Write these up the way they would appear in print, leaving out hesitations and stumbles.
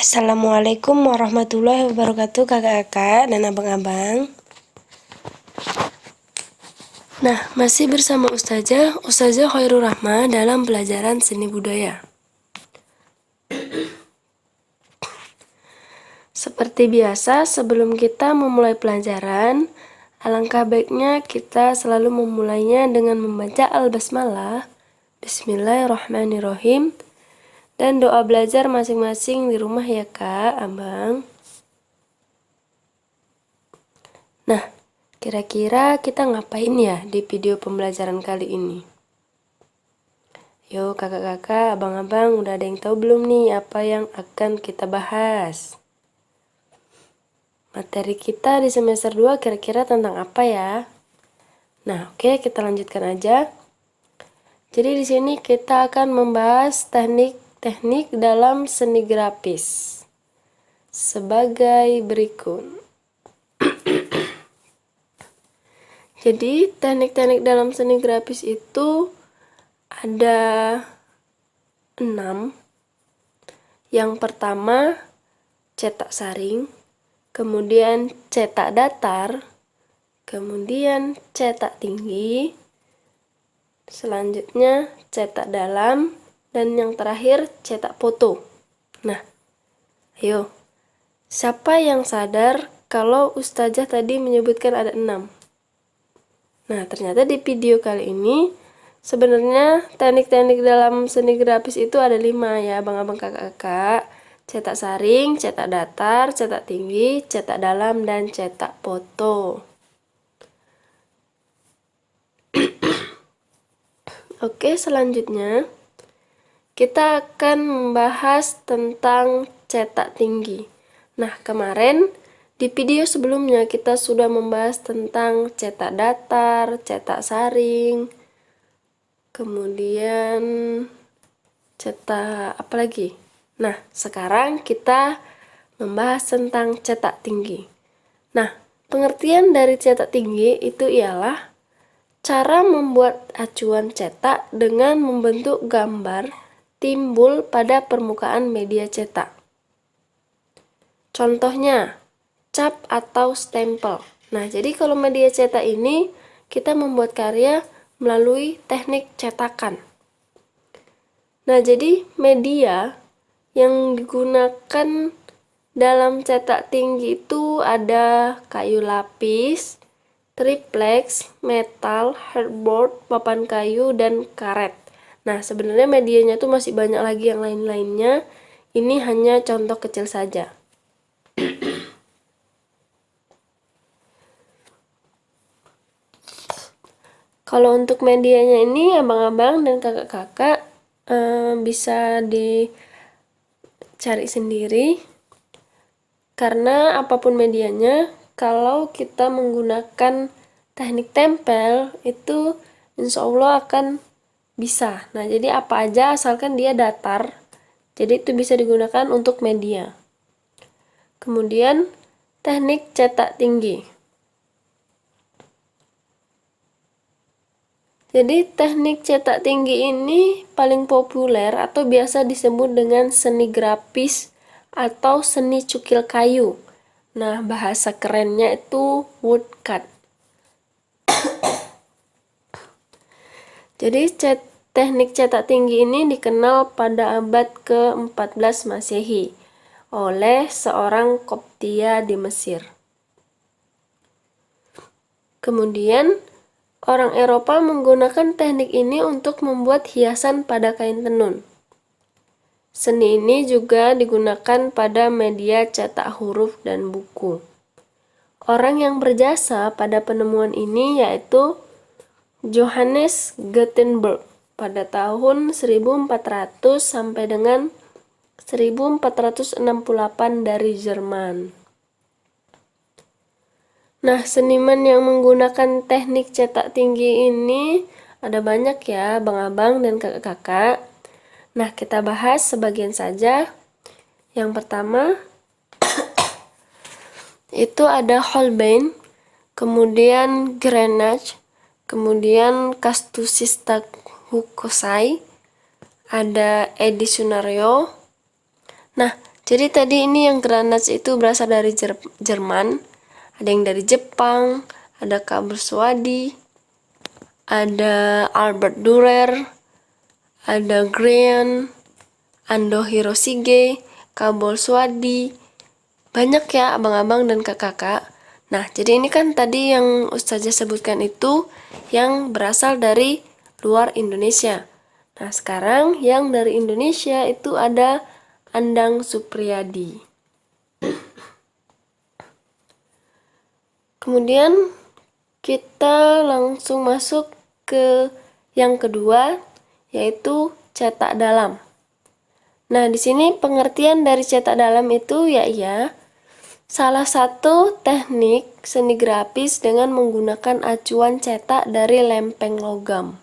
Assalamualaikum warahmatullahi wabarakatuh kakak-kakak dan abang-abang. Nah, masih bersama Ustazah Khairul Rahma dalam pelajaran seni budaya. Seperti biasa, sebelum kita memulai pelajaran, alangkah baiknya kita selalu memulainya dengan membaca Al-Basmalah, Bismillahirrahmanirrahim, dan doa belajar masing-masing di rumah ya kak, abang. Nah, kira-kira kita ngapain ya di video pembelajaran kali ini? Yuk kakak-kakak, abang-abang udah ada yang tahu belum nih apa yang akan kita bahas? Materi kita di semester 2 kira-kira tentang apa ya? Nah, oke, kita lanjutkan aja. Jadi di sini kita akan membahas teknik-teknik dalam seni grafis sebagai berikut. Jadi teknik-teknik dalam seni grafis itu ada 6. Yang pertama cetak saring, kemudian cetak datar, kemudian cetak tinggi, selanjutnya cetak dalam, dan yang terakhir cetak foto. Nah, ayo, siapa yang sadar kalau Ustazah tadi menyebutkan ada 6? Nah, ternyata di video kali ini sebenarnya teknik-teknik dalam seni grafis itu ada 5 ya, abang-abang kakak-kakak. Cetak saring, cetak datar, cetak tinggi, cetak dalam, dan cetak foto. Oke, selanjutnya kita akan membahas tentang cetak tinggi. Nah, kemarin di video sebelumnya kita sudah membahas tentang cetak datar, cetak saring, kemudian cetak apa lagi? Nah, sekarang kita membahas tentang cetak tinggi. Nah, pengertian dari cetak tinggi itu ialah cara membuat acuan cetak dengan membentuk gambar timbul pada permukaan media cetak. Contohnya, cap atau stempel. Nah, jadi kalau media cetak ini kita membuat karya melalui teknik cetakan. Nah, jadi media yang digunakan dalam cetak tinggi itu ada kayu lapis, triplex, metal, hardboard, papan kayu, dan karet. Nah, sebenarnya medianya tuh masih banyak lagi yang lain-lainnya. Ini hanya contoh kecil saja. Kalau untuk medianya ini, abang-abang dan kakak-kakak bisa dicari sendiri. Karena apapun medianya, kalau kita menggunakan teknik tempel, itu insya Allah akan bisa. Nah, jadi apa aja asalkan dia datar, jadi itu bisa digunakan untuk media. Kemudian, teknik cetak tinggi. Jadi teknik cetak tinggi ini paling populer atau biasa disebut dengan seni grafis atau seni cukil kayu. Nah, bahasa kerennya itu woodcut. Jadi teknik cetak tinggi ini dikenal pada abad ke-14 Masehi oleh seorang Koptia di Mesir. Kemudian orang Eropa menggunakan teknik ini untuk membuat hiasan pada kain tenun. Seni ini juga digunakan pada media cetak huruf dan buku. Orang yang berjasa pada penemuan ini yaitu Johannes Gutenberg pada tahun 1400 sampai dengan 1468 dari Jerman. Nah, seniman yang menggunakan teknik cetak tinggi ini ada banyak ya, abang-abang dan kakak-kakak. Nah, kita bahas sebagian saja. Yang pertama, itu ada Holbein, kemudian Grenache, kemudian Castucista Hokusai, ada Edicionario. Nah, Jadi tadi ini yang granat itu berasal dari Jerman, ada yang dari Jepang, ada Kabel Swadi, ada Albert Dürer, ada Grian, Ando Hiroshige, Kabel Swadi, banyak ya abang-abang dan kakak-kakak. Nah, jadi ini kan tadi yang Ustazah sebutkan itu yang berasal dari luar Indonesia. Nah, sekarang yang dari Indonesia itu ada Andang Supriyadi. Kemudian kita langsung masuk ke yang kedua, yaitu cetak dalam. Nah, di sini pengertian dari cetak dalam itu salah satu teknik seni grafis dengan menggunakan acuan cetak dari lempeng logam.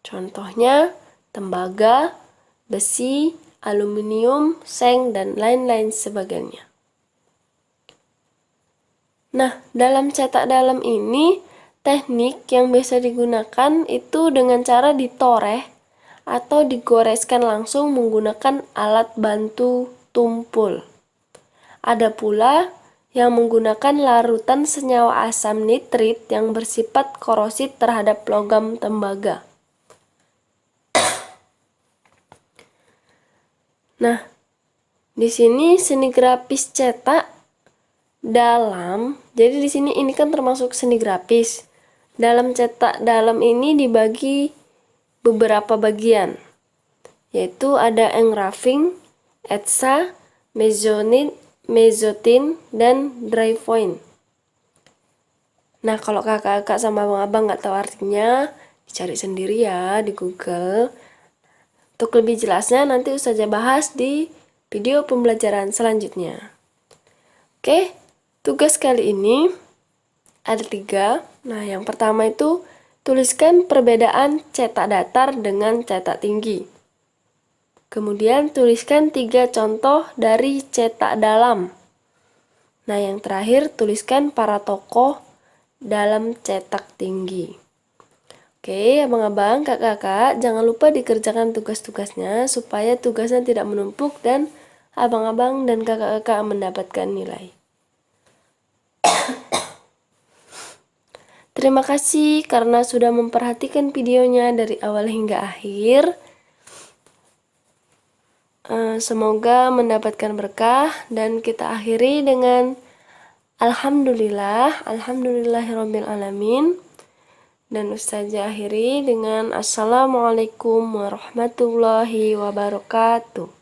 Contohnya tembaga, besi, aluminium, seng, dan lain-lain sebagainya. Nah, dalam cetak dalam ini, teknik yang biasa digunakan itu dengan cara ditoreh atau digoreskan langsung menggunakan alat bantu tumpul. Ada pula yang menggunakan larutan senyawa asam nitrit yang bersifat korosif terhadap logam tembaga. Nah, di sini seni grafis cetak dalam. Jadi di sini ini kan termasuk seni grafis. Dalam cetak dalam ini dibagi beberapa bagian, yaitu ada engraving, etsa, mezzotint, dan dry point. Nah, kalau kakak-kakak sama abang-abang nggak tahu artinya, dicari sendiri ya di Google. Untuk lebih jelasnya nanti Ustazah bahas di video pembelajaran selanjutnya. Oke, tugas kali ini ada 3. Nah, yang pertama itu tuliskan perbedaan cetak datar dengan cetak tinggi. Kemudian tuliskan 3 contoh dari cetak dalam. Nah, yang terakhir tuliskan para tokoh dalam cetak tinggi. Oke, abang-abang, kakak-kakak, jangan lupa dikerjakan tugas-tugasnya supaya tugasnya tidak menumpuk dan abang-abang dan kakak-kakak mendapatkan nilai. Terima kasih karena sudah memperhatikan videonya dari awal hingga akhir. Semoga mendapatkan berkah dan kita akhiri dengan Alhamdulillahirabbil alamin. Dan Ustazah akhiri dengan Assalamualaikum warahmatullahi wabarakatuh.